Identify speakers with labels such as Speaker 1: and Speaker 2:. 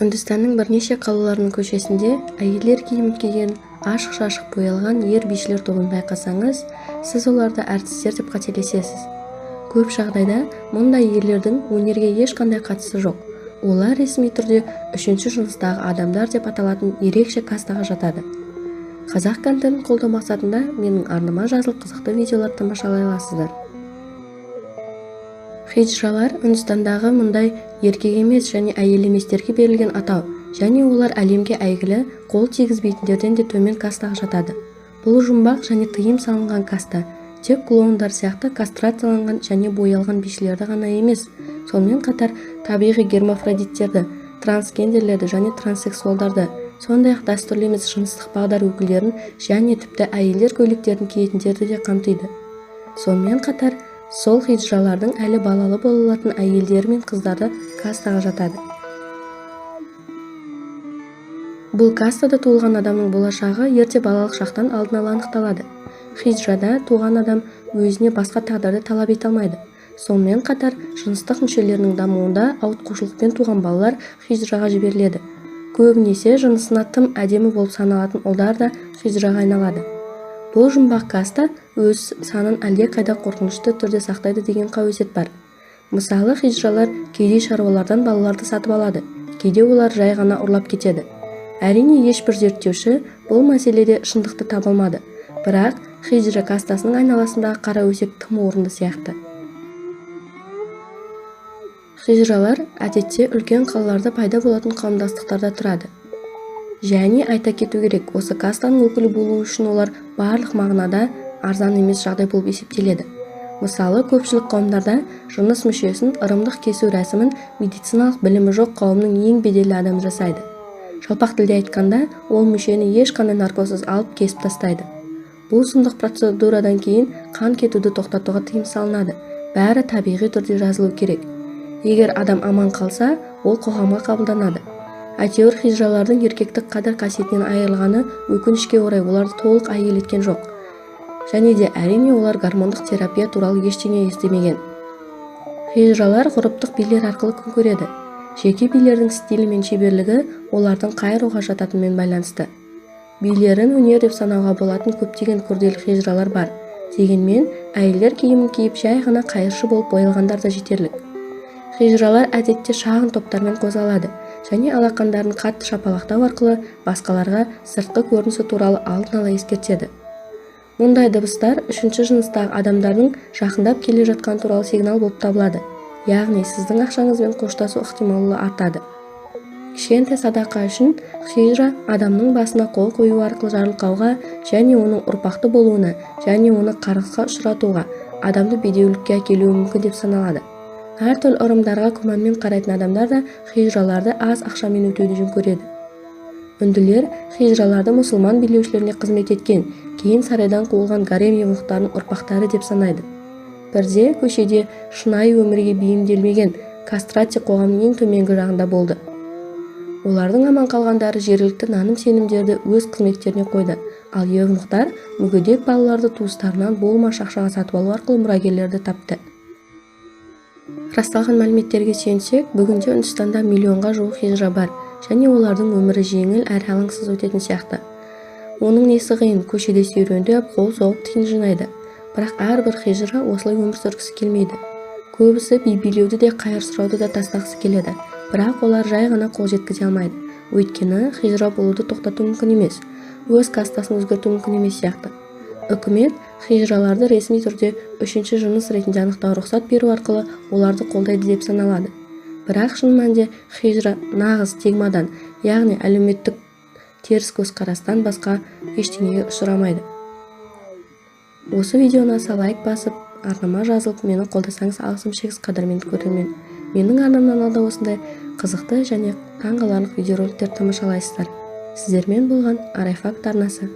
Speaker 1: Үндістанның бірнеше қалаларының көшесінде әйелдер киім киген, ашық-шашық боялған ер бишілер тобын байқасаңыз, сіз оларды әртістер деп қателесесіз. Көп жағдайда мұндай ерлердің өнерге ешқандай қатысы жоқ. Олар ресми түрде үшінші жыныстағы адамдар деп аталатын ерекше кастаға жатады. Қазақ контентін қолдау мақсатында менің арнама жазылып қызықты видеолар тамашалай аласыздар. Хиджралар Үндістандағы мұндай еркек емес және әйел еместерге берілген атау, және олар әлемге әйгілі қол тигізбейтіндерден де төмен кастаға жатады. Бұл жұмбақ және тыйым салынған каста тек клоундар сияқты кастрацияланған және боялған бишілерді ғана емес, сонымен қатар табиғи гермафродиттерді, трансгендерлерді және транссексуалдарды, сондай-ақ дәстүрлі емес жыныстық бағдар өкілдерін және тіпті әйелдер көйлектерін киетіндерді де қамтиды. Сонымен қатар сол хиджралардың әлі балалы бола алатын әйелдері мен қыздары кастаға жатады. Бұл кастада туылған адамның болашағы ерте балалық шақтан алдын ала анықталады. Хиджрада туған адам өзіне басқа тағдырды талап ете алмайды. Сонымен қатар жыныстық мүшелерінің дамуында ауытқушылықпен туған балалар хиджраға жіберіледі. Көбінесе жынысына тым әдемі болып саналатын ұлдар да хиджраға айналады. Бұл жұмбақ каста өз санын әлде қайда қорқынышты түрде сақтайды деген қауесет бар. Мысалы, хиджралар кейде шаруалардан балаларды сатып алады, кейде олар жай ғана ұрлап кетеді. Әрине, ешбір зерттеуші бұл мәселеде шындықты таба алмады, бірақ хиджра кастасының айналасындағы қара өсек тым орынды сияқты. Хиджралар әдетте үлкен қалаларда пайда болатын қауымдастықтарда тұрады. Және айта кету керек, осы кастаның өкілі болу үшін олар барлық мағынада арзан емес жағдай болып есептеледі. Мысалы, көпшілік қауымдарда жыныс мүшесін ырымдық кесу рәсімін медициналық білімі жоқ қауымның ең беделді адамы жасайды. Жалпақ тілде айтқанда, ол мүшені ешқандай наркозсыз алып кесіп тастайды. Бұл сұмдық процедурадан кейін қан кетуді тоқтатуға тыйым салынады. Бәрі табиғи түрде жазылу керек. Егер адам аман қалса, ол қоғамға қабылданады. Әйтеуір хиджралардың еркектік қадір-қасиетінен айырылғаны өкінішке орай оларды толық әйел еткен жоқ. Және де әрине олар гормондық терапия туралы ештеңе естімеген. Хиджралар ғұрыптық билер арқылы күн көреді. Жеке билердің стилі мен шеберлігі олардың қай руға жататынымен байланысты. Билерін өнер деп санауға болатын көптеген күрделі хиджралар бар. Дегенмен, әйелдер киімін киіп жай ғана қайыршы болып боялғандар да жетерлік. Хиджралар әдетте шағын топтармен қозғалады және алақандарын қатты шапалақтау арқылы басқаларға сыртқы көрінісі туралы алдын ала ескертеді. Мұндай дыбыстар үшінші жыныстағы адамдардың жақындап келе жатқан туралы сигнал болып табылады. Яғни сіздің ақшаңызбен қоштасу ықтималдығы артады. Кішкентай садақа үшін хиджра адамның басына қол қою арқылы жарылқауға және оның ұрпақты болуына және оны қарғысқа ұшыратуға, адамды бедеулікке әкелуі мүмкін деп саналады. Әртүрлі ырымдарға күмәнмен қарайтын адамдар да хиджраларды аз ақшамен өтеуді жөн көреді. Үнділер хиджраларды мұсылман билеушілеріне қызмет еткен, кейін сарайдан қуылған гарем евнухтарының ұрпақтары деп санайды. Бірде көшеде шынайы өмірге бейімделмеген кастрация қоғамның ең төменгі жағында болды. Олардың аман қалғандары жергілікті наным-сенімдерді өз қызметтеріне қойды, ал евнухтар мүгедек балаларды туыстарынан болмаш ақшаға сатып алу арқылы мұрагерлерді тапты. Расталған мәліметтерге сүйенсек, бүгінде Үндістанда миллионға жуық хиджра бар, және олардың өмірі жеңіл әрі алаңсыз өтетін сияқты. Оның несі қиын, көшеде серуендеп, қол соғып тиын жинайды. Бірақ әрбір хиджра осылай өмір сүргісі келмейді. Көбісі би билеуді де қайыр сұрауды да тастағысы келеді, бірақ олар жай ғана қол жеткізе алмайды. Өйткені хиджра болуды тоқтату мүмкін емес, өз кастасын өзгерту мүмкін емес сияқты. Үкімет хиджраларды ресми түрде үшінші жыныс ретінде анықтауға рұқсат беру арқылы оларды қолдайды деп саналады. Бірақ шын мәнінде хиджра нағыз стигмадан, яғни әлеуметтік теріс көзқарастан басқа ештеңеге ұшырамайды. Осы видеоны аса лайк басып, арнама жазылып, мені қолдасаңыз алғысым шексіз қадірмен көрермен. Менің арнамнан алда осындай қызықты және таңғаларлық видеороликтер тамашалайсыздар. Сіздермен болған Арай Факт арнасы.